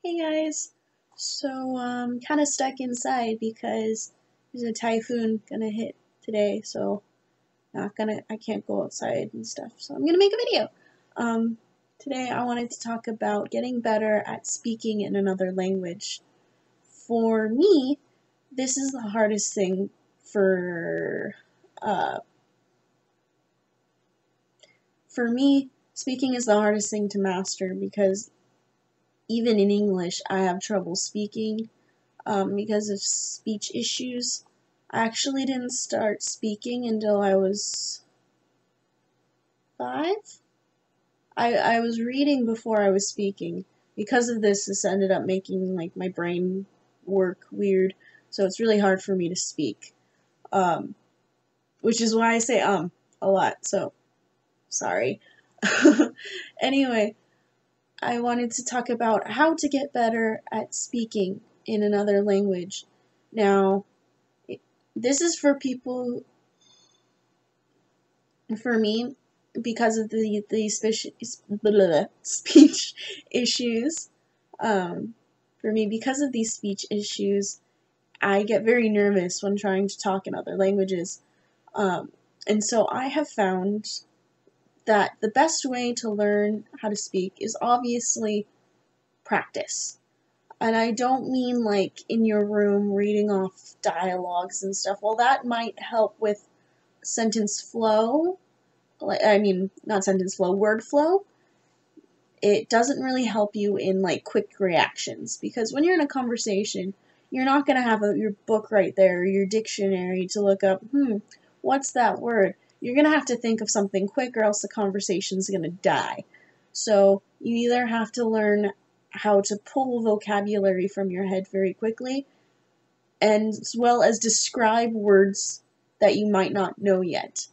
Hey guys, so kind of stuck inside because there's a typhoon gonna hit today, so I can't go outside and stuff, so I'm gonna make a video. Today I wanted to talk about getting better at speaking in another language. For me, this is the hardest thing uh, for me, speaking is the hardest thing to master because even in English, I have trouble speaking because of speech issues. I actually didn't start speaking until I was 5. I was reading before I was speaking. Because of this ended up making like my brain work weird, so it's really hard for me to speak. Which is why I say a lot, so sorry. Anyway, I wanted to talk about how to get better at speaking in another language. Now, this is for people, for me, because of the speech issues. For me, because of these speech issues, I get very nervous when trying to talk in other languages. And so I have found that the best way to learn how to speak is obviously practice. And I don't mean like in your room reading off dialogues and stuff. Well, that might help with sentence flow. Not sentence flow, word flow. It doesn't really help you in like quick reactions because when you're in a conversation, you're not going to have your book right there, or your dictionary to look up, what's that word? You're going to have to think of something quick or else the conversation's going to die. So you either have to learn how to pull vocabulary from your head very quickly, and as well as describe words that you might not know yet.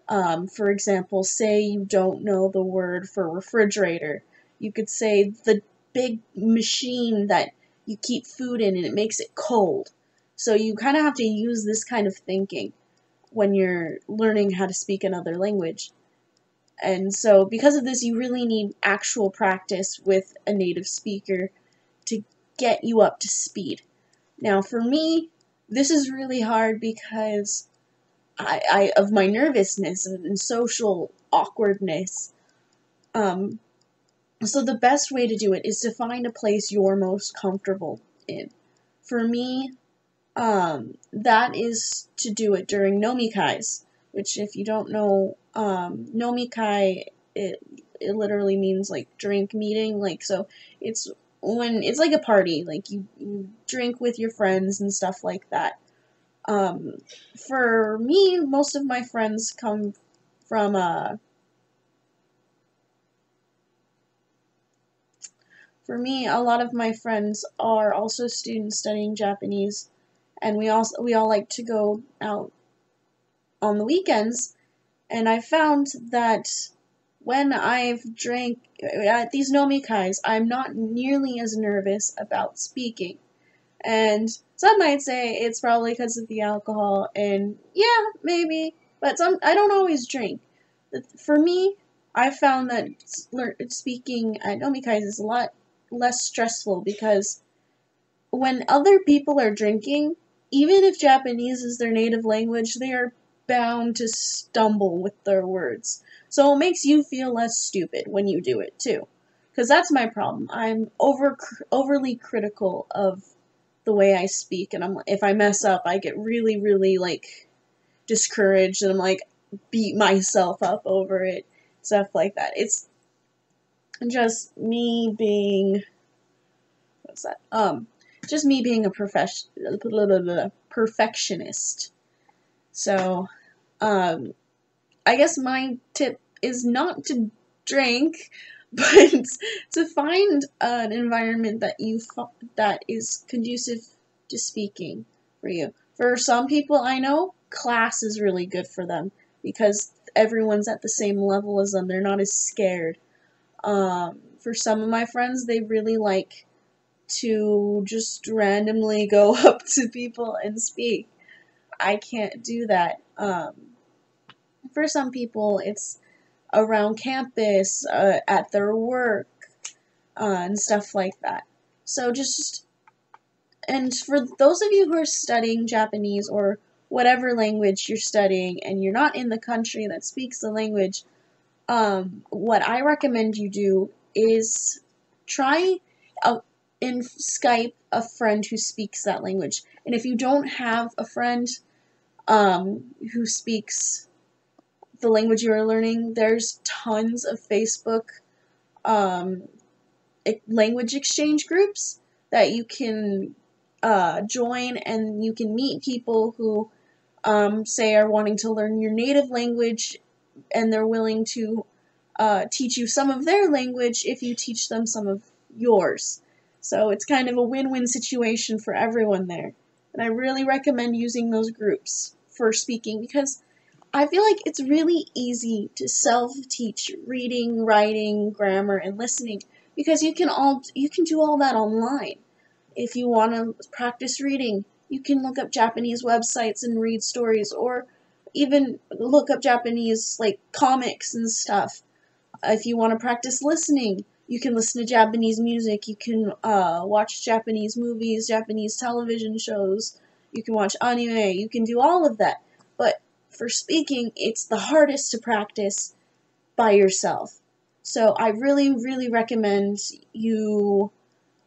For example, say you don't know the word for refrigerator. You could say the big machine that you keep food in and it makes it cold. So you kind of have to use this kind of thinking when you're learning how to speak another language. And so because of this, you really need actual practice with a native speaker to get you up to speed. Now, for me, this is really hard because I of my nervousness and social awkwardness. So the best way to do it is to find a place you're most comfortable in. For me, that is to do it during nomikais, which if you don't know, nomikai, it literally means like drink meeting, like, so it's when it's like a party, like you drink with your friends and stuff like that. For me, most of my friends come from, for me, a lot of my friends are also students studying Japanese, and we all like to go out on the weekends, and I found that when I've drank at these nomikais, I'm not nearly as nervous about speaking. And some might say it's probably because of the alcohol, and yeah, maybe, but I don't always drink. For me, I found that speaking at nomikais is a lot less stressful because when other people are drinking, even if Japanese is their native language, they are bound to stumble with their words. So it makes you feel less stupid when you do it too. Because that's my problem. I'm overly critical of the way I speak, and if I mess up, I get really, really like discouraged, and I'm like beat myself up over it, stuff like that. It's just me being just me being a perfectionist. So, I guess my tip is not to drink, but to find an environment that is conducive to speaking for you. For some people I know, class is really good for them because everyone's at the same level as them. They're not as scared. For some of my friends, they really like to just randomly go up to people and speak. I can't do that. For some people, it's around campus, at their work, and stuff like that. So and for those of you who are studying Japanese or whatever language you're studying and you're not in the country that speaks the language, what I recommend you do is try in Skype a friend who speaks that language. And if you don't have a friend who speaks the language you are learning, there's tons of Facebook language exchange groups that you can join, and you can meet people who say are wanting to learn your native language, and they're willing to teach you some of their language if you teach them some of yours. So it's kind of a win-win situation for everyone there. And I really recommend using those groups for speaking, because I feel like it's really easy to self-teach reading, writing, grammar, and listening, because you can do all that online. If you want to practice reading, you can look up Japanese websites and read stories, or even look up Japanese like comics and stuff. If you want to practice listening, you can listen to Japanese music, you can watch Japanese movies, Japanese television shows, you can watch anime, you can do all of that. But for speaking, it's the hardest to practice by yourself. So I really, really recommend you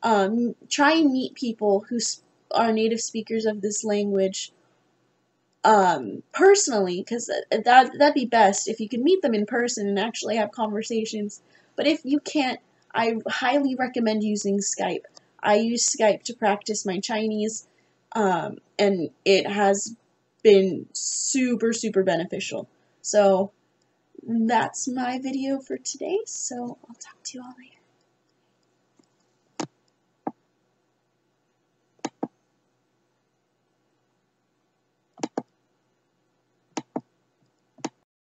try and meet people who are native speakers of this language personally, because that'd be best if you could meet them in person and actually have conversations. But if you can't, I highly recommend using Skype. I use Skype to practice my Chinese, and it has been super, super beneficial. So that's my video for today, so I'll talk to you all later.